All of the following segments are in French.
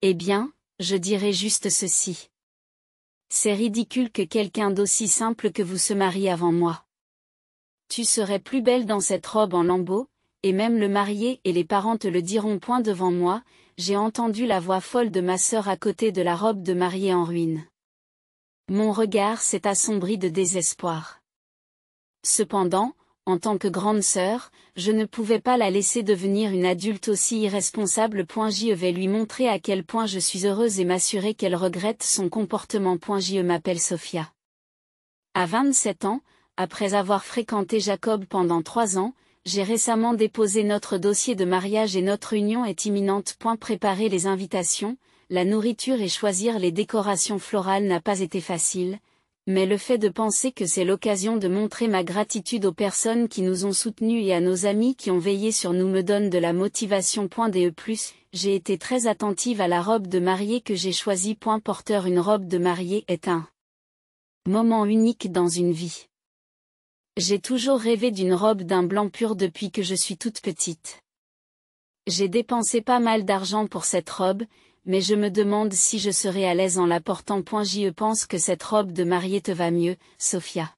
Eh bien, je dirais juste ceci. C'est ridicule que quelqu'un d'aussi simple que vous se marie avant moi. Tu serais plus belle dans cette robe en lambeaux, et même le marié et les parents te le diront point devant moi. J'ai entendu la voix folle de ma sœur à côté de la robe de mariée en ruine. Mon regard s'est assombri de désespoir. Cependant, en tant que grande sœur, je ne pouvais pas la laisser devenir une adulte aussi irresponsable. Je vais lui montrer à quel point je suis heureuse et m'assurer qu'elle regrette son comportement. Je m'appelle Sophia. À 27 ans, après avoir fréquenté Jacob pendant 3 ans, j'ai récemment déposé notre dossier de mariage et notre union est imminente. Préparer les invitations, la nourriture et choisir les décorations florales n'a pas été facile, mais le fait de penser que c'est l'occasion de montrer ma gratitude aux personnes qui nous ont soutenus et à nos amis qui ont veillé sur nous me donne de la motivation. J'ai été très attentive à la robe de mariée que j'ai choisie. Porteur une robe de mariée est un moment unique dans une vie. J'ai toujours rêvé d'une robe d'un blanc pur depuis que je suis toute petite. J'ai dépensé pas mal d'argent pour cette robe, mais je me demande si je serai à l'aise en la portant. Je pense que cette robe de mariée te va mieux, Sophia.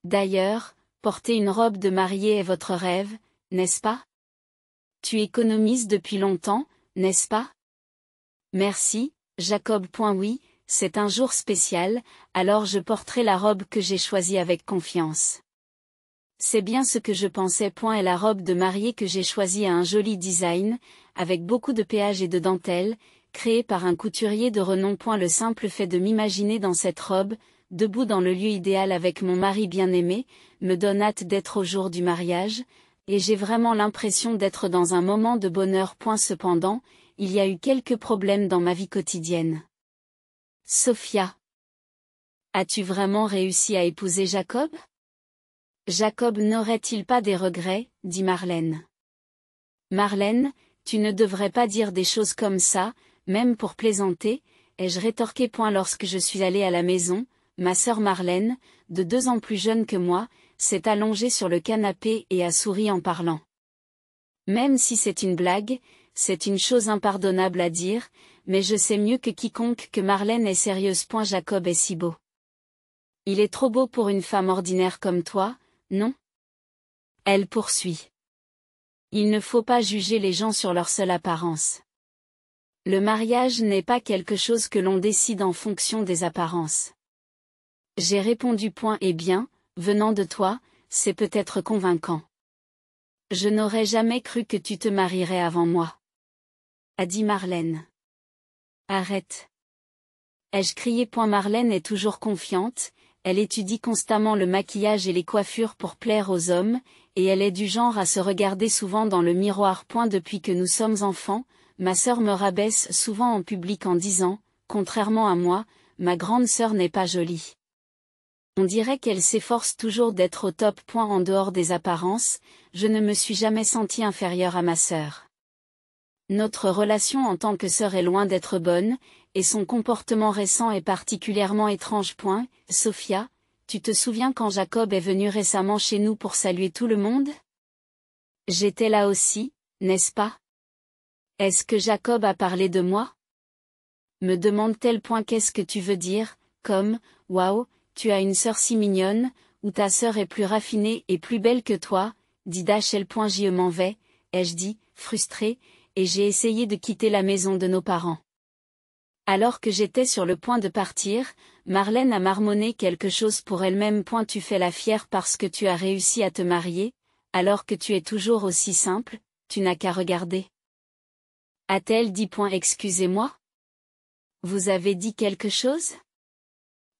D'ailleurs, porter une robe de mariée est votre rêve, n'est-ce pas? Tu économises depuis longtemps, n'est-ce pas? Merci, Jacob. Oui, c'est un jour spécial, alors je porterai la robe que j'ai choisie avec confiance. C'est bien ce que je pensais. Et la robe de mariée que j'ai choisie a un joli design, avec beaucoup de péage et de dentelle, créée par un couturier de renom. Le simple fait de m'imaginer dans cette robe, debout dans le lieu idéal avec mon mari bien-aimé, me donne hâte d'être au jour du mariage, et j'ai vraiment l'impression d'être dans un moment de bonheur. Cependant, il y a eu quelques problèmes dans ma vie quotidienne. Sophia. As-tu vraiment réussi à épouser Jacob? Jacob n'aurait-il pas des regrets, dit Marlène. Marlène, tu ne devrais pas dire des choses comme ça, même pour plaisanter, ai-je rétorqué. Lorsque je suis allée à la maison, ma sœur Marlène, de 2 ans plus jeune que moi, s'est allongée sur le canapé et a souri en parlant. Même si c'est une blague, c'est une chose impardonnable à dire, mais je sais mieux que quiconque que Marlène est sérieuse. Jacob est si beau. Il est trop beau pour une femme ordinaire comme toi, non? Elle poursuit. Il ne faut pas juger les gens sur leur seule apparence. Le mariage n'est pas quelque chose que l'on décide en fonction des apparences. J'ai répondu. Eh bien, venant de toi, c'est peut-être convaincant. Je n'aurais jamais cru que tu te marierais avant moi, a dit Marlène. Arrête. Ai-je crié. Marlène est toujours confiante, elle étudie constamment le maquillage et les coiffures pour plaire aux hommes, et elle est du genre à se regarder souvent dans le miroir. Depuis que nous sommes enfants, ma sœur me rabaisse souvent en public en disant, contrairement à moi, ma grande sœur n'est pas jolie. On dirait qu'elle s'efforce toujours d'être au top. En dehors des apparences, je ne me suis jamais sentie inférieure à ma sœur. Notre relation en tant que sœur est loin d'être bonne, et son comportement récent est particulièrement étrange. Sophia, tu te souviens quand Jacob est venu récemment chez nous pour saluer tout le monde? J'étais là aussi, n'est-ce pas? Est-ce que Jacob a parlé de moi? Me demande-t-elle. Qu'est-ce que tu veux dire, comme, waouh, tu as une sœur si mignonne, ou ta sœur est plus raffinée et plus belle que toi, dit Dachel. Je m'en vais, ai-je dit, frustrée, et j'ai essayé de quitter la maison de nos parents. Alors que j'étais sur le point de partir, Marlène a marmonné quelque chose pour elle-même. Tu fais la fière parce que tu as réussi à te marier, alors que tu es toujours aussi simple, tu n'as qu'à regarder. A-t-elle dit. Excusez-moi? Vous avez dit quelque chose?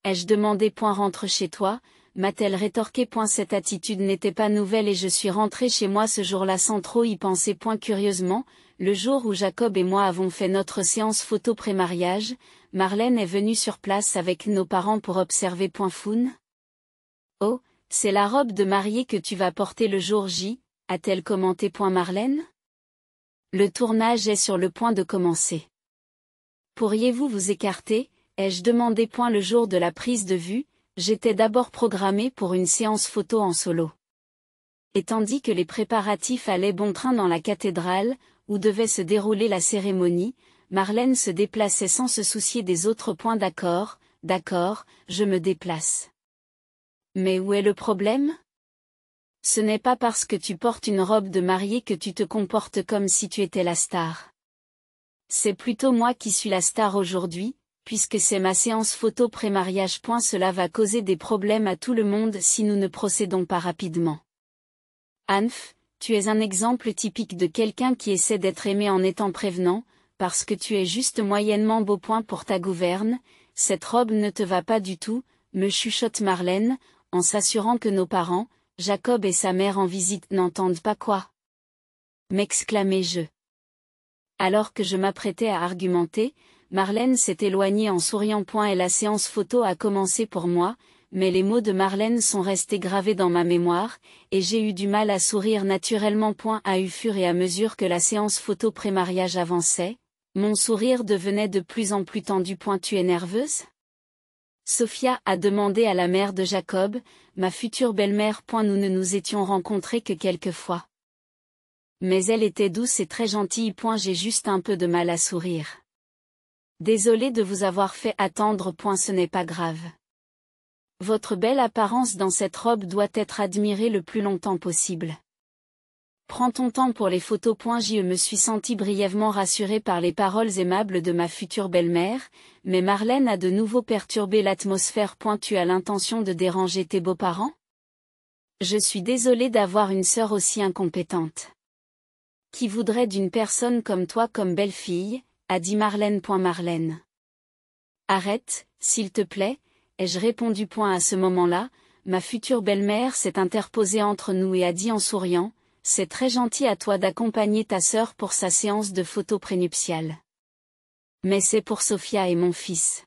Ai-je demandé. Rentre chez toi, m'a-t-elle rétorqué. Cette attitude n'était pas nouvelle et je suis rentrée chez moi ce jour-là sans trop y penser. Curieusement, le jour où Jacob et moi avons fait notre séance photo pré-mariage, Marlène est venue sur place avec nos parents pour observer. Foun. Oh, c'est la robe de mariée que tu vas porter le jour J, a-t-elle commenté. Marlène? Le tournage est sur le point de commencer. Pourriez-vous vous écarter, ai-je demandé. Le jour de la prise de vue, j'étais d'abord programmée pour une séance photo en solo. Et tandis que les préparatifs allaient bon train dans la cathédrale, où devait se dérouler la cérémonie, Marlène se déplaçait sans se soucier des autres points. D'accord, je me déplace. Mais où est le problème? Ce n'est pas parce que tu portes une robe de mariée que tu te comportes comme si tu étais la star. C'est plutôt moi qui suis la star aujourd'hui, puisque c'est ma séance photo pré-mariage. Cela va causer des problèmes à tout le monde si nous ne procédons pas rapidement. Anf, tu es un exemple typique de quelqu'un qui essaie d'être aimé en étant prévenant, parce que tu es juste moyennement beau. Pour ta gouverne, cette robe ne te va pas du tout, me chuchote Marlène, en s'assurant que nos parents, Jacob et sa mère en visite, n'entendent pas. Quoi? M'exclamai-je. Alors que je m'apprêtais à argumenter, Marlène s'est éloignée en souriant. Et la séance photo a commencé pour moi, mais les mots de Marlène sont restés gravés dans ma mémoire, et j'ai eu du mal à sourire naturellement. Au fur et à mesure que la séance photo pré-mariage avançait, mon sourire devenait de plus en plus tendu. Tu es nerveuse? Sophia a demandé à la mère de Jacob, ma future belle-mère. Nous ne nous étions rencontrés que quelques fois. Mais elle était douce et très gentille. J'ai juste un peu de mal à sourire. Désolée de vous avoir fait attendre. Ce n'est pas grave. Votre belle apparence dans cette robe doit être admirée le plus longtemps possible. Prends ton temps pour les photos. Je me suis sentie brièvement rassurée par les paroles aimables de ma future belle-mère, mais Marlène a de nouveau perturbé l'atmosphère. Tu as l'intention de déranger tes beaux-parents? Je suis désolée d'avoir une sœur aussi incompétente. Qui voudrait d'une personne comme toi comme belle-fille, a dit Marlène. Marlène. Arrête, s'il te plaît, ai-je répondu. À ce moment-là, ma future belle-mère s'est interposée entre nous et a dit en souriant, c'est très gentil à toi d'accompagner ta sœur pour sa séance de photos prénuptiales. Mais c'est pour Sophia et mon fils.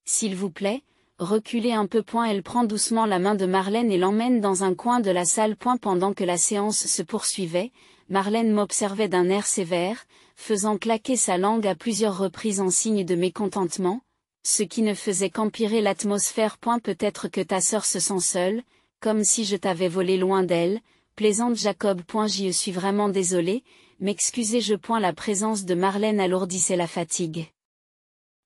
S'il vous plaît, reculez un peu. Elle prend doucement la main de Marlène et l'emmène dans un coin de la salle. Pendant que la séance se poursuivait, Marlène m'observait d'un air sévère, faisant claquer sa langue à plusieurs reprises en signe de mécontentement, ce qui ne faisait qu'empirer l'atmosphère. Peut-être que ta sœur se sent seule, comme si je t'avais volé loin d'elle, plaisante Jacob. J'y suis vraiment désolée, m'excusai-je. La présence de Marlène alourdissait la fatigue.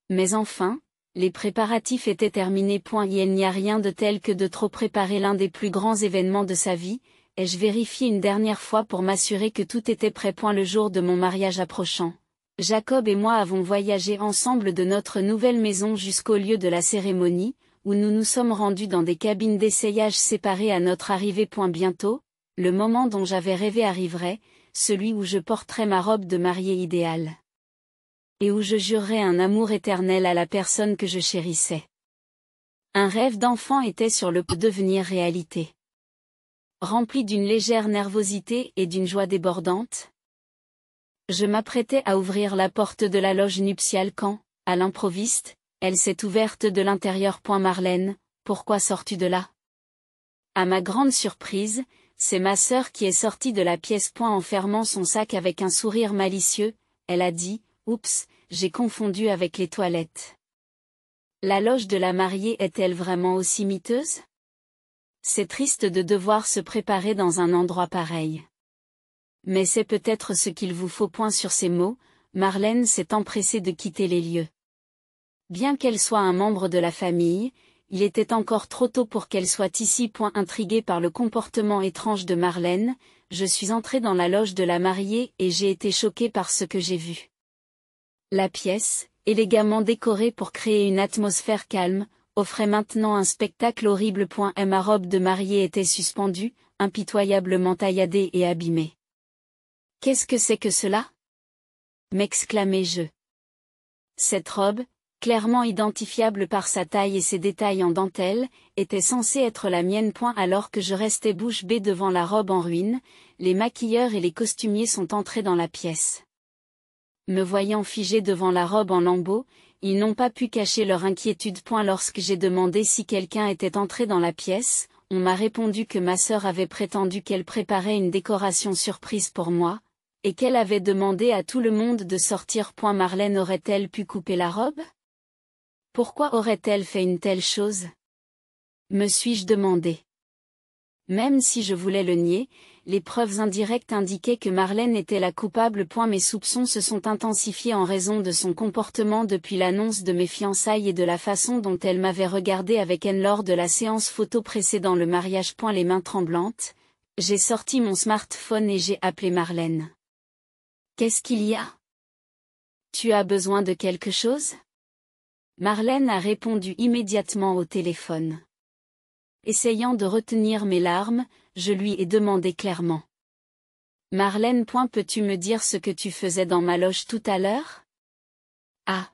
Mais enfin, les préparatifs étaient terminés. Il n'y a rien de tel que de trop préparer l'un des plus grands événements de sa vie, et je vérifiai une dernière fois pour m'assurer que tout était prêt. Le jour de mon mariage approchant, Jacob et moi avons voyagé ensemble de notre nouvelle maison jusqu'au lieu de la cérémonie, où nous nous sommes rendus dans des cabines d'essayage séparées à notre arrivée. Bientôt, le moment dont j'avais rêvé arriverait, celui où je porterais ma robe de mariée idéale. Et où je jurerais un amour éternel à la personne que je chérissais. Un rêve d'enfant était sur le point de devenir réalité. Rempli d'une légère nervosité et d'une joie débordante, je m'apprêtais à ouvrir la porte de la loge nuptiale quand, à l'improviste, elle s'est ouverte de l'intérieur. Marlène, pourquoi sors-tu de là? À ma grande surprise, c'est ma sœur qui est sortie de la pièce. En fermant son sac avec un sourire malicieux, elle a dit, oups, j'ai confondu avec les toilettes. La loge de la mariée est-elle vraiment aussi miteuse? C'est triste de devoir se préparer dans un endroit pareil. Mais c'est peut-être ce qu'il vous faut. Sur ces mots, Marlène s'est empressée de quitter les lieux. Bien qu'elle soit un membre de la famille, il était encore trop tôt pour qu'elle soit ici. Intriguée par le comportement étrange de Marlène, je suis entrée dans la loge de la mariée et j'ai été choquée par ce que j'ai vu. La pièce, élégamment décorée pour créer une atmosphère calme, offrait maintenant un spectacle horrible. Ma robe de mariée était suspendue, impitoyablement tailladée et abîmée. Qu'est-ce que c'est que cela? M'exclamai-je. Cette robe, clairement identifiable par sa taille et ses détails en dentelle, était censée être la mienne. Alors que je restais bouche bée devant la robe en ruine, les maquilleurs et les costumiers sont entrés dans la pièce. Me voyant figée devant la robe en lambeaux, ils n'ont pas pu cacher leur inquiétude. Lorsque j'ai demandé si quelqu'un était entré dans la pièce, on m'a répondu que ma sœur avait prétendu qu'elle préparait une décoration surprise pour moi, et qu'elle avait demandé à tout le monde de sortir. Marlène aurait-elle pu couper la robe? Pourquoi aurait-elle fait une telle chose? Me suis-je demandé. Même si je voulais le nier, les preuves indirectes indiquaient que Marlène était la coupable. Mes soupçons se sont intensifiés en raison de son comportement depuis l'annonce de mes fiançailles et de la façon dont elle m'avait regardé avec haine lors de la séance photo précédant le mariage. Les mains tremblantes, j'ai sorti mon smartphone et j'ai appelé Marlène. Qu'est-ce qu'il y a? Tu as besoin de quelque chose? Marlène a répondu immédiatement au téléphone. Essayant de retenir mes larmes, je lui ai demandé clairement. Marlène, peux-tu me dire ce que tu faisais dans ma loge tout à l'heure? Ah!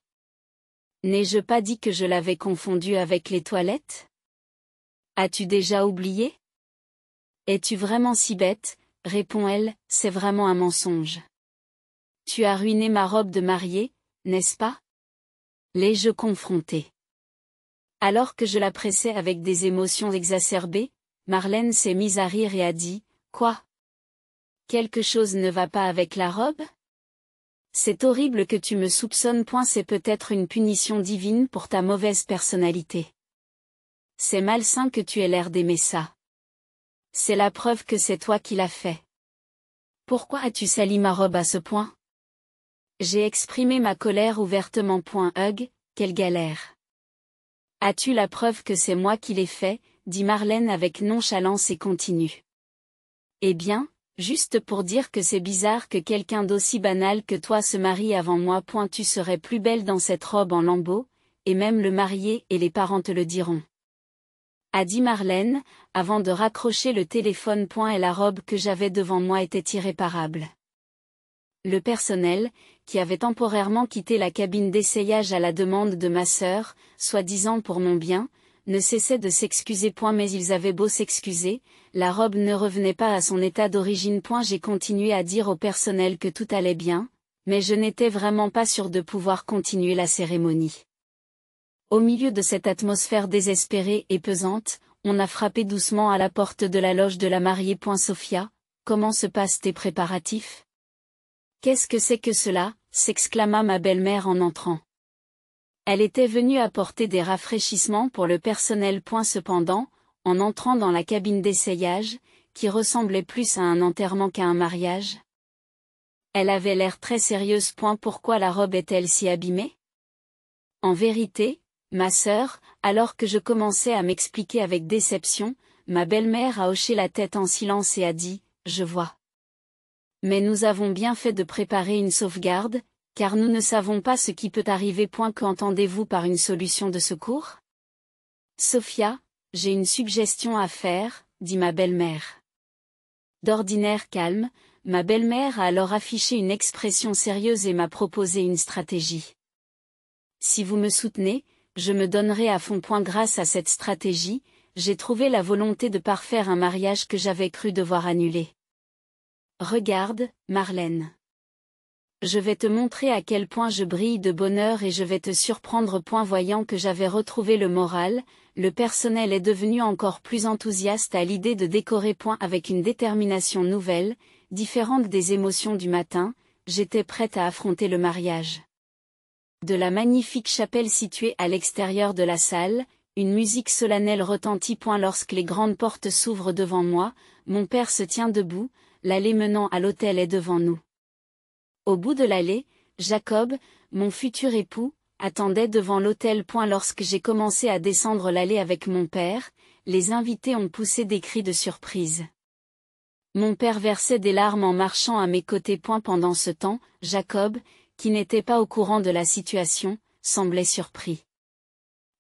N'ai-je pas dit que je l'avais confondu avec les toilettes? As-tu déjà oublié? Es-tu vraiment si bête? Répond-elle, c'est vraiment un mensonge. Tu as ruiné ma robe de mariée, n'est-ce pas? L'ai-je confrontée? Alors que je la pressais avec des émotions exacerbées, Marlène s'est mise à rire et a dit, « Quoi? Quelque chose ne va pas avec la robe? C'est horrible que tu me soupçonnes. C'est peut-être une punition divine pour ta mauvaise personnalité. C'est malsain que tu aies l'air d'aimer ça. C'est la preuve que c'est toi qui l'as fait. Pourquoi as-tu sali ma robe à ce point? » J'ai exprimé ma colère ouvertement. Hug, quelle galère. As-tu la preuve que c'est moi qui l'ai fait, dit Marlène avec nonchalance et continue. Eh bien, juste pour dire que c'est bizarre que quelqu'un d'aussi banal que toi se marie avant moi. Tu serais plus belle dans cette robe en lambeaux, et même le marié et les parents te le diront. A dit Marlène, avant de raccrocher le téléphone. Et la robe que j'avais devant moi était irréparable. Le personnel, qui avait temporairement quitté la cabine d'essayage à la demande de ma sœur, soi-disant pour mon bien, ne cessait de s'excuser. Mais ils avaient beau s'excuser, la robe ne revenait pas à son état d'origine. J'ai continué à dire au personnel que tout allait bien, mais je n'étais vraiment pas sûre de pouvoir continuer la cérémonie. Au milieu de cette atmosphère désespérée et pesante, on a frappé doucement à la porte de la loge de la mariée. Sophia, comment se passent tes préparatifs? Qu'est-ce que c'est que cela? S'exclama ma belle-mère en entrant. Elle était venue apporter des rafraîchissements pour le personnel. Cependant, en entrant dans la cabine d'essayage, qui ressemblait plus à un enterrement qu'à un mariage, elle avait l'air très sérieuse. Pourquoi la robe est-elle si abîmée? En vérité, ma sœur, alors que je commençais à m'expliquer avec déception, ma belle-mère a hoché la tête en silence et a dit, « Je vois. Mais nous avons bien fait de préparer une sauvegarde, car nous ne savons pas ce qui peut arriver. Qu'entendez-vous par une solution de secours? Sophia, j'ai une suggestion à faire, dit ma belle-mère. D'ordinaire calme, ma belle-mère a alors affiché une expression sérieuse et m'a proposé une stratégie. Si vous me soutenez, je me donnerai à fond. Grâce à cette stratégie, j'ai trouvé la volonté de parfaire un mariage que j'avais cru devoir annuler. Regarde, Marlène. Je vais te montrer à quel point je brille de bonheur et je vais te surprendre. Voyant que j'avais retrouvé le moral, le personnel est devenu encore plus enthousiaste à l'idée de décorer. Avec une détermination nouvelle, différente des émotions du matin, j'étais prête à affronter le mariage. De la magnifique chapelle située à l'extérieur de la salle, une musique solennelle retentit. Lorsque les grandes portes s'ouvrent devant moi, mon père se tient debout, l'allée menant à l'autel est devant nous. Au bout de l'allée, Jacob, mon futur époux, attendait devant l'autel. Lorsque j'ai commencé à descendre l'allée avec mon père, les invités ont poussé des cris de surprise. Mon père versait des larmes en marchant à mes côtés. Pendant ce temps, Jacob, qui n'était pas au courant de la situation, semblait surpris.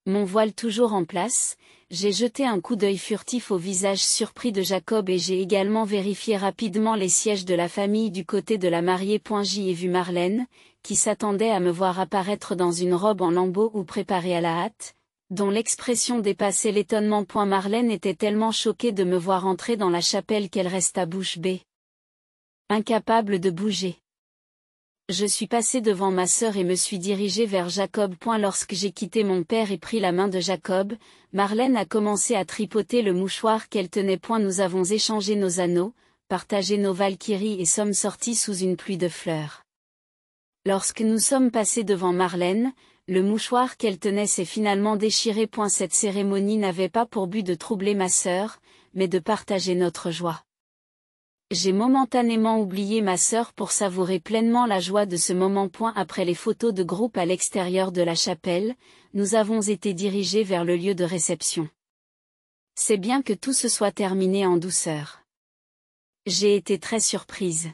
Mon voile toujours en place, j'ai jeté un coup d'œil furtif au visage surpris de Jacob et j'ai également vérifié rapidement les sièges de la famille du côté de la mariée. J'y ai vu Marlène, qui s'attendait à me voir apparaître dans une robe en lambeaux ou préparée à la hâte, dont l'expression dépassait l'étonnement. Marlène était tellement choquée de me voir entrer dans la chapelle qu'elle resta bouche bée, incapable de bouger. Je suis passé devant ma sœur et me suis dirigé vers Jacob. Lorsque j'ai quitté mon père et pris la main de Jacob, Marlène a commencé à tripoter le mouchoir qu'elle tenait. Nous avons échangé nos anneaux, partagé nos valkyries et sommes sortis sous une pluie de fleurs. Lorsque nous sommes passés devant Marlène, le mouchoir qu'elle tenait s'est finalement déchiré. Cette cérémonie n'avait pas pour but de troubler ma sœur, mais de partager notre joie. J'ai momentanément oublié ma sœur pour savourer pleinement la joie de ce moment. Après les photos de groupe à l'extérieur de la chapelle, nous avons été dirigés vers le lieu de réception. C'est bien que tout se soit terminé en douceur. J'ai été très surprise.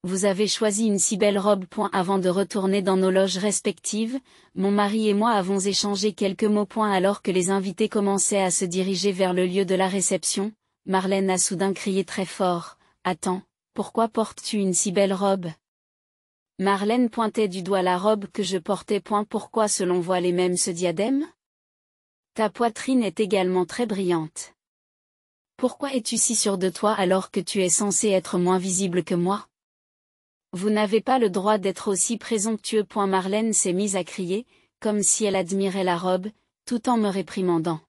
Vous avez choisi une si belle robe. Avant de retourner dans nos loges respectives, mon mari et moi avons échangé quelques mots. Alors que les invités commençaient à se diriger vers le lieu de la réception, Marlène a soudain crié très fort, « Attends, pourquoi portes-tu une si belle robe ?» Marlène pointait du doigt la robe que je portais. Pourquoi selon voile et même ce diadème? Ta poitrine est également très brillante. Pourquoi es-tu si sûre de toi alors que tu es censé être moins visible que moi? Vous n'avez pas le droit d'être aussi présomptueux. Marlène s'est mise à crier, comme si elle admirait la robe, tout en me réprimandant.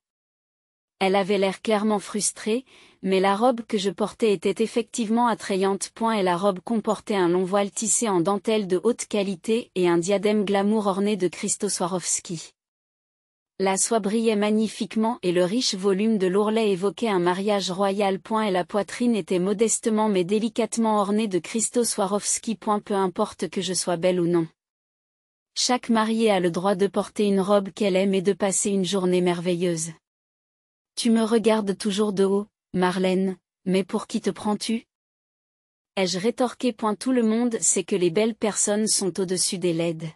Elle avait l'air clairement frustrée, mais la robe que je portais était effectivement attrayante. Et la robe comportait un long voile tissé en dentelle de haute qualité et un diadème glamour orné de cristaux Swarovski. La soie brillait magnifiquement et le riche volume de l'ourlet évoquait un mariage royal. Et la poitrine était modestement mais délicatement ornée de cristaux Swarovski. Peu importe que je sois belle ou non. Chaque mariée a le droit de porter une robe qu'elle aime et de passer une journée merveilleuse. Tu me regardes toujours de haut, Marlène, mais pour qui te prends-tu? Ai-je rétorqué. Tout le monde sait que les belles personnes sont au-dessus des laides.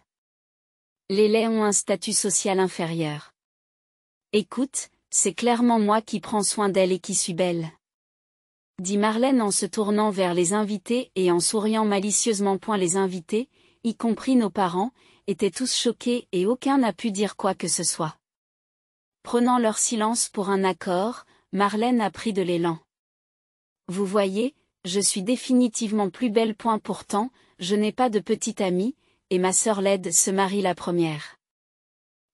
Les laids ont un statut social inférieur. Écoute, c'est clairement moi qui prends soin d'elle et qui suis belle. Dit Marlène en se tournant vers les invités et en souriant malicieusement. Les invités, y compris nos parents, étaient tous choqués et aucun n'a pu dire quoi que ce soit. Prenant leur silence pour un accord, Marlène a pris de l'élan. Vous voyez, je suis définitivement plus belle. Pourtant, je n'ai pas de petite amie, et ma sœur laide se marie la première.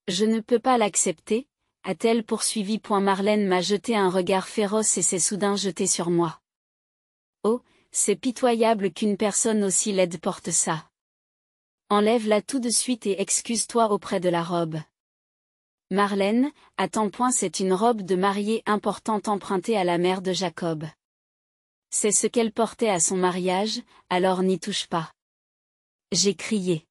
Je ne peux pas l'accepter, a-t-elle poursuivi. Marlène m'a jeté un regard féroce et s'est soudain jetée sur moi. Oh, c'est pitoyable qu'une personne aussi laide porte ça. Enlève-la tout de suite et excuse-toi auprès de la robe. Marlène, attends. C'est une robe de mariée importante empruntée à la mère de Jacob. C'est ce qu'elle portait à son mariage, alors n'y touche pas. J'ai crié.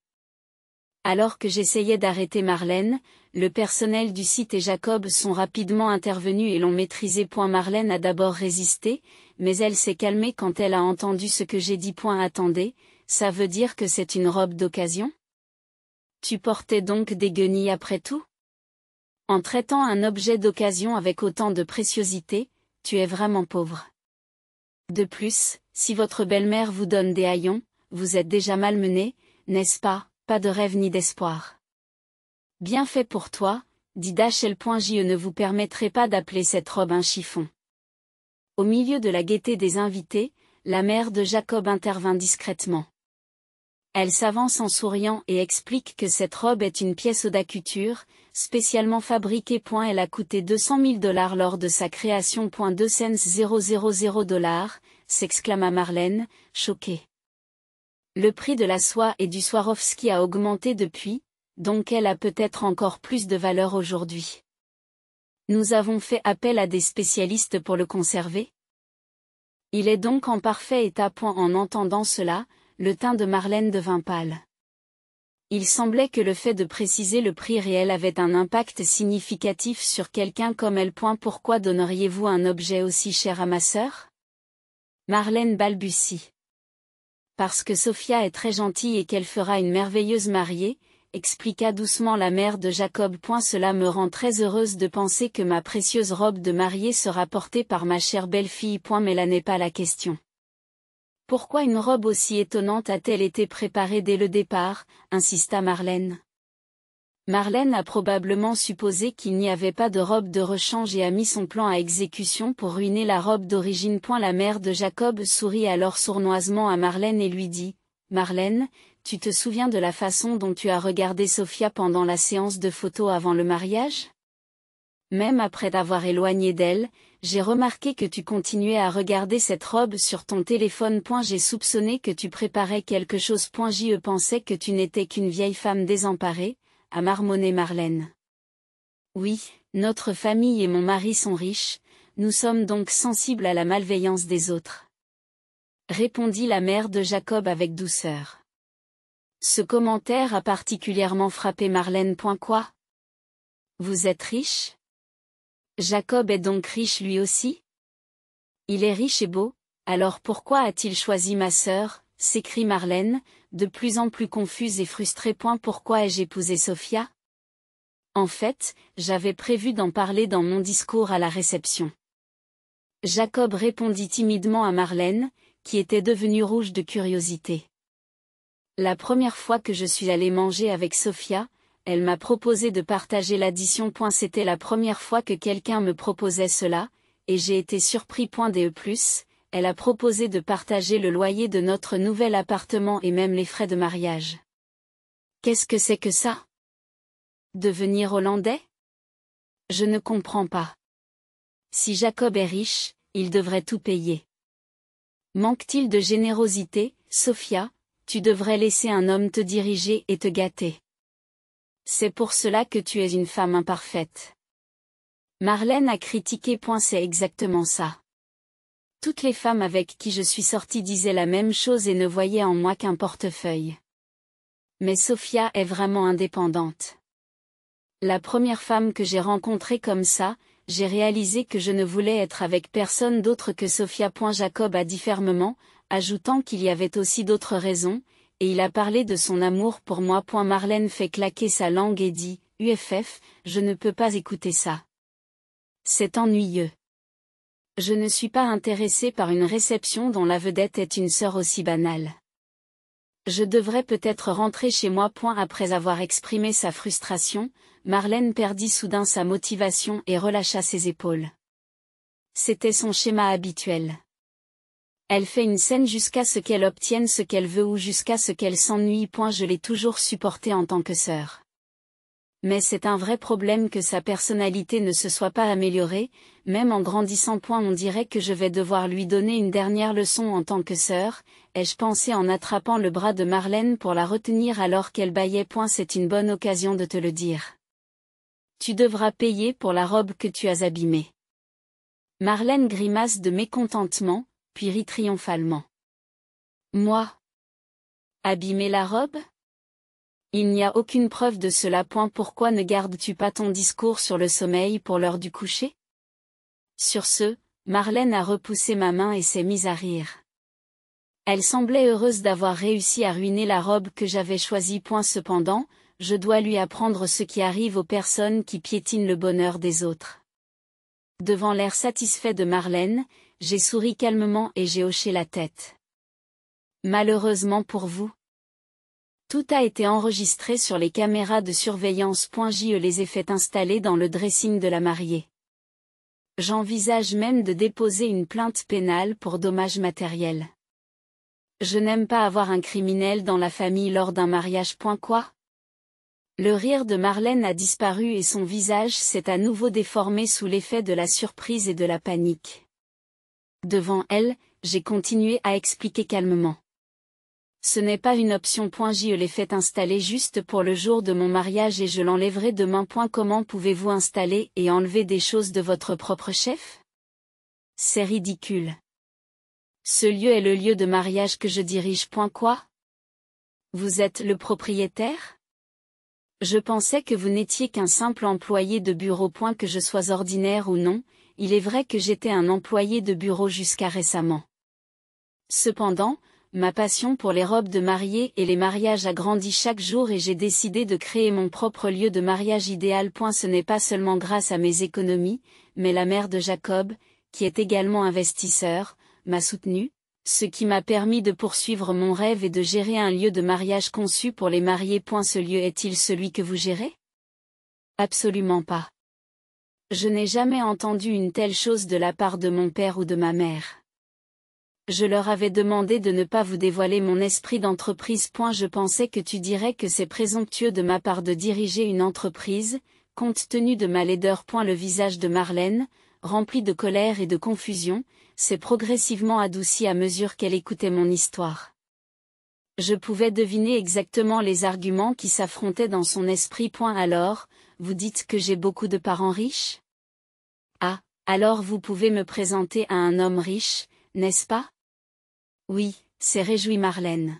Alors que j'essayais d'arrêter Marlène, le personnel du site et Jacob sont rapidement intervenus et l'ont maîtrisée. Marlène a d'abord résisté, mais elle s'est calmée quand elle a entendu ce que j'ai dit. Attendez, ça veut dire que c'est une robe d'occasion? Tu portais donc des guenilles après tout? En traitant un objet d'occasion avec autant de préciosité, tu es vraiment pauvre. De plus, si votre belle-mère vous donne des haillons, vous êtes déjà malmené, n'est-ce pas? Pas de rêve ni d'espoir. Bien fait pour toi, dit Dachel. Je ne vous permettrai pas d'appeler cette robe un chiffon. Au milieu de la gaieté des invités, la mère de Jacob intervint discrètement. Elle s'avance en souriant et explique que cette robe est une pièce haute couture, spécialement fabriquée. Elle a coûté $200 000 lors de sa création. 2 cents 000 $, s'exclama Marlène, choquée. Le prix de la soie et du Swarovski a augmenté depuis, donc elle a peut-être encore plus de valeur aujourd'hui. Nous avons fait appel à des spécialistes pour le conserver. Il est donc en parfait état. En entendant cela, le teint de Marlène devint pâle. Il semblait que le fait de préciser le prix réel avait un impact significatif sur quelqu'un comme elle. Pourquoi donneriez-vous un objet aussi cher à ma sœur? Marlène balbutie. Parce que Sophia est très gentille et qu'elle fera une merveilleuse mariée, expliqua doucement la mère de Jacob. Cela me rend très heureuse de penser que ma précieuse robe de mariée sera portée par ma chère belle-fille. Mais là n'est pas la question. Pourquoi une robe aussi étonnante a-t-elle été préparée dès le départ, insista Marlène. Marlène a probablement supposé qu'il n'y avait pas de robe de rechange et a mis son plan à exécution pour ruiner la robe d'origine. La mère de Jacob sourit alors sournoisement à Marlène et lui dit, « Marlène, tu te souviens de la façon dont tu as regardé Sophia pendant la séance de photos avant le mariage? Même après t'avoir éloigné d'elle, j'ai remarqué que tu continuais à regarder cette robe sur ton téléphone. J'ai soupçonné que tu préparais quelque chose. Je pensais que tu n'étais qu'une vieille femme désemparée, a marmonné Marlène. Oui, notre famille et mon mari sont riches, nous sommes donc sensibles à la malveillance des autres. répondit la mère de Jacob avec douceur. Ce commentaire a particulièrement frappé Marlène. Quoi? Vous êtes riche? Jacob est donc riche lui aussi? Il est riche et beau, alors pourquoi a-t-il choisi ma sœur? S'écrie Marlène, de plus en plus confuse et frustrée. Pourquoi ai-je épousé Sophia? En fait, j'avais prévu d'en parler dans mon discours à la réception. Jacob répondit timidement à Marlène, qui était devenue rouge de curiosité. La première fois que je suis allé manger avec Sophia, elle m'a proposé de partager l'addition. C'était la première fois que quelqu'un me proposait cela, et j'ai été surpris. Elle a proposé de partager le loyer de notre nouvel appartement et même les frais de mariage. Qu'est-ce que c'est que ça? Devenir hollandais? Je ne comprends pas. Si Jacob est riche, il devrait tout payer. Manque-t-il de générosité, Sophia? Tu devrais laisser un homme te diriger et te gâter. C'est pour cela que tu es une femme imparfaite. Marlène a critiqué. C'est exactement ça. Toutes les femmes avec qui je suis sortie disaient la même chose et ne voyaient en moi qu'un portefeuille. Mais Sophia est vraiment indépendante. La première femme que j'ai rencontrée comme ça, j'ai réalisé que je ne voulais être avec personne d'autre que Sophia. Jacob a dit fermement, ajoutant qu'il y avait aussi d'autres raisons, et il a parlé de son amour pour moi. Marlène fait claquer sa langue et dit, UFF, je ne peux pas écouter ça. C'est ennuyeux. Je ne suis pas intéressée par une réception dont la vedette est une sœur aussi banale. Je devrais peut-être rentrer chez moi. Après avoir exprimé sa frustration, Marlène perdit soudain sa motivation et relâcha ses épaules. C'était son schéma habituel. Elle fait une scène jusqu'à ce qu'elle obtienne ce qu'elle veut ou jusqu'à ce qu'elle s'ennuie. Je l'ai toujours supportée en tant que sœur. Mais c'est un vrai problème que sa personnalité ne se soit pas améliorée, même en grandissant. On dirait que je vais devoir lui donner une dernière leçon en tant que sœur, ai-je pensé en attrapant le bras de Marlène pour la retenir alors qu'elle bâillait. C'est une bonne occasion de te le dire. Tu devras payer pour la robe que tu as abîmée. Marlène grimace de mécontentement, puis rit triomphalement. Moi? Abîmer la robe? Il n'y a aucune preuve de cela. Pourquoi ne gardes-tu pas ton discours sur le sommeil pour l'heure du coucher? Sur ce, Marlène a repoussé ma main et s'est mise à rire. Elle semblait heureuse d'avoir réussi à ruiner la robe que j'avais choisie. Cependant, je dois lui apprendre ce qui arrive aux personnes qui piétinent le bonheur des autres. Devant l'air satisfait de Marlène, j'ai souri calmement et j'ai hoché la tête. Malheureusement pour vous. Tout a été enregistré sur les caméras de surveillance. Je les ai fait installer dans le dressing de la mariée. J'envisage même de déposer une plainte pénale pour dommages matériels. Je n'aime pas avoir un criminel dans la famille lors d'un mariage. Quoi? Le rire de Marlène a disparu et son visage s'est à nouveau déformé sous l'effet de la surprise et de la panique. Devant elle, j'ai continué à expliquer calmement. Ce n'est pas une option. Je l'ai fait installer juste pour le jour de mon mariage et je l'enlèverai demain. Comment pouvez-vous installer et enlever des choses de votre propre chef? C'est ridicule. Ce lieu est le lieu de mariage que je dirige. Quoi? Vous êtes le propriétaire? Je pensais que vous n'étiez qu'un simple employé de bureau. Que je sois ordinaire ou non, il est vrai que j'étais un employé de bureau jusqu'à récemment. Cependant, ma passion pour les robes de mariée et les mariages a grandi chaque jour et j'ai décidé de créer mon propre lieu de mariage idéal. Ce n'est pas seulement grâce à mes économies, mais la mère de Jacob, qui est également investisseur, m'a soutenu, ce qui m'a permis de poursuivre mon rêve et de gérer un lieu de mariage conçu pour les mariés. Ce lieu est-il celui que vous gérez? Absolument pas. Je n'ai jamais entendu une telle chose de la part de mon père ou de ma mère. Je leur avais demandé de ne pas vous dévoiler mon esprit d'entreprise. Je pensais que tu dirais que c'est présomptueux de ma part de diriger une entreprise, compte tenu de ma laideur. Le visage de Marlène, rempli de colère et de confusion, s'est progressivement adouci à mesure qu'elle écoutait mon histoire. Je pouvais deviner exactement les arguments qui s'affrontaient dans son esprit. Alors, vous dites que j'ai beaucoup de parents riches? Ah, alors vous pouvez me présenter à un homme riche, n'est-ce pas? Oui, s'est réjouie Marlène.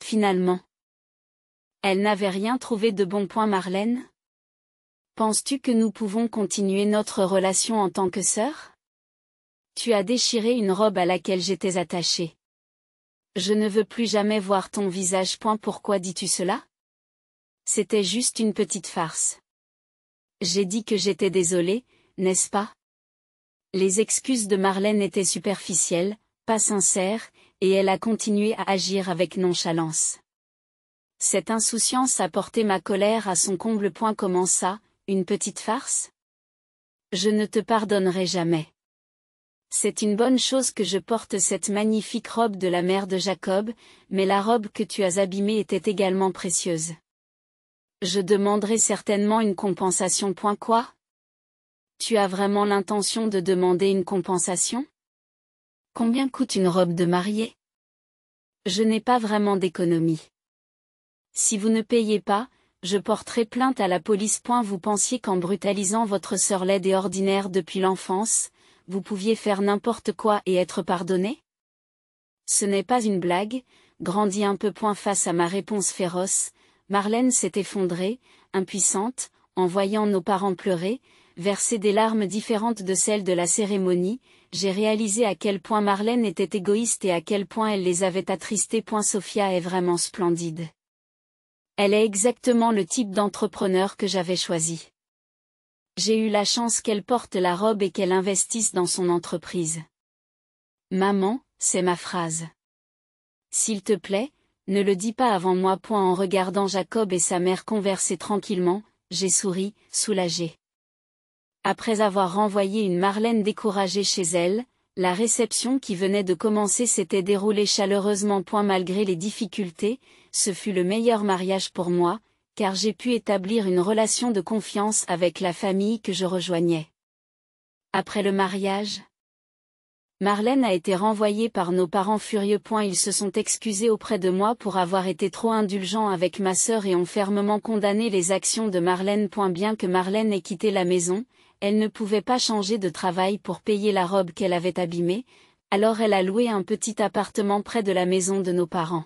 Finalement. Elle n'avait rien trouvé de bon point Marlène? Penses-tu que nous pouvons continuer notre relation en tant que sœurs? Tu as déchiré une robe à laquelle j'étais attachée. Je ne veux plus jamais voir ton visage. Pourquoi dis-tu cela? C'était juste une petite farce. J'ai dit que j'étais désolée, n'est-ce pas? Les excuses de Marlène étaient superficielles, pas sincères, et elle a continué à agir avec nonchalance. Cette insouciance a porté ma colère à son comble. Comment ça, une petite farce? Je ne te pardonnerai jamais. C'est une bonne chose que je porte cette magnifique robe de la mère de Jacob, mais la robe que tu as abîmée était également précieuse. Je demanderai certainement une compensation. Quoi? Tu as vraiment l'intention de demander une compensation? Combien coûte une robe de mariée? Je n'ai pas vraiment d'économie. Si vous ne payez pas, je porterai plainte à la police. Vous pensiez qu'en brutalisant votre sœur laide et ordinaire depuis l'enfance, vous pouviez faire n'importe quoi et être pardonné? Ce n'est pas une blague, grandis un peu. Face à ma réponse féroce, Marlène s'est effondrée, impuissante, en voyant nos parents pleurer, verser des larmes différentes de celles de la cérémonie. J'ai réalisé à quel point Marlène était égoïste et à quel point elle les avait attristés. Sophia est vraiment splendide. Elle est exactement le type d'entrepreneur que j'avais choisi. J'ai eu la chance qu'elle porte la robe et qu'elle investisse dans son entreprise. Maman, c'est ma phrase. S'il te plaît, ne le dis pas avant moi. En regardant Jacob et sa mère converser tranquillement, j'ai souri, soulagée. Après avoir renvoyé une Marlène découragée chez elle, la réception qui venait de commencer s'était déroulée chaleureusement. Malgré les difficultés, ce fut le meilleur mariage pour moi, car j'ai pu établir une relation de confiance avec la famille que je rejoignais. Après le mariage, Marlène a été renvoyée par nos parents furieux. Ils se sont excusés auprès de moi pour avoir été trop indulgents avec ma sœur et ont fermement condamné les actions de Marlène. Bien que Marlène ait quitté la maison, elle ne pouvait pas changer de travail pour payer la robe qu'elle avait abîmée, alors elle a loué un petit appartement près de la maison de nos parents.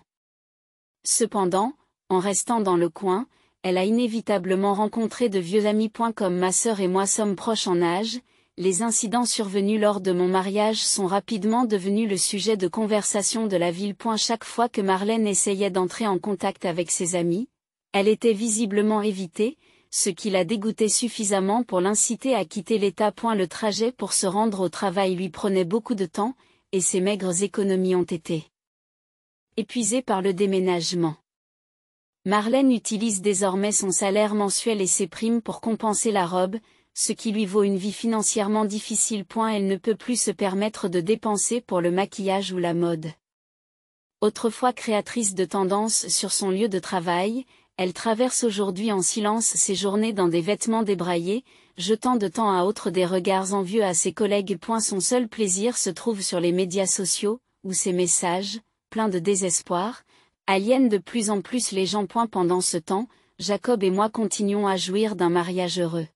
Cependant, en restant dans le coin, elle a inévitablement rencontré de vieux amis. Comme ma sœur et moi sommes proches en âge, les incidents survenus lors de mon mariage sont rapidement devenus le sujet de conversation de la ville. Chaque fois que Marlène essayait d'entrer en contact avec ses amis, elle était visiblement évitée, ce qui la dégoûtait suffisamment pour l'inciter à quitter l'état. Le trajet pour se rendre au travail lui prenait beaucoup de temps, et ses maigres économies ont été épuisées par le déménagement. Marlène utilise désormais son salaire mensuel et ses primes pour compenser la robe, ce qui lui vaut une vie financièrement difficile. Elle ne peut plus se permettre de dépenser pour le maquillage ou la mode. Autrefois créatrice de tendances sur son lieu de travail, elle traverse aujourd'hui en silence ses journées dans des vêtements débraillés, jetant de temps à autre des regards envieux à ses collègues. Son seul plaisir se trouve sur les médias sociaux, où ses messages, pleins de désespoir, aliènent de plus en plus les gens. Pendant ce temps, Jacob et moi continuons à jouir d'un mariage heureux.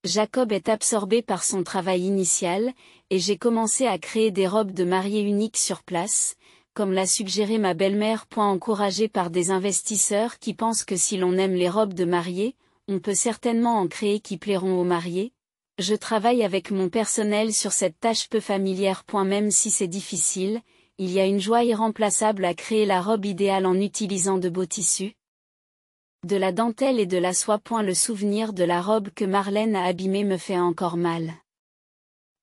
Jacob est absorbé par son travail initial, et j'ai commencé à créer des robes de mariée uniques sur place, comme l'a suggéré ma belle-mère. Encouragée par des investisseurs qui pensent que si l'on aime les robes de mariée, on peut certainement en créer qui plairont aux mariés. Je travaille avec mon personnel sur cette tâche peu familière. Même si c'est difficile, il y a une joie irremplaçable à créer la robe idéale en utilisant de beaux tissus, de la dentelle et de la soie. Le souvenir de la robe que Marlène a abîmée me fait encore mal.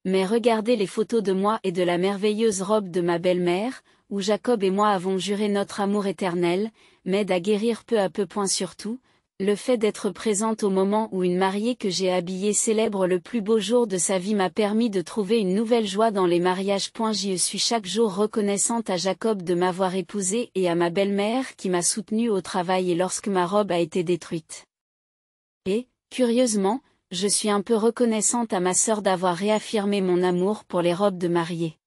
Mais regarder les photos de moi et de la merveilleuse robe de ma belle-mère, où Jacob et moi avons juré notre amour éternel, m'aide à guérir peu à peu. Surtout, le fait d'être présente au moment où une mariée que j'ai habillée célèbre le plus beau jour de sa vie m'a permis de trouver une nouvelle joie dans les mariages. Je suis chaque jour reconnaissante à Jacob de m'avoir épousée et à ma belle-mère qui m'a soutenue au travail et lorsque ma robe a été détruite. Et, curieusement, je suis un peu reconnaissante à ma sœur d'avoir réaffirmé mon amour pour les robes de mariée.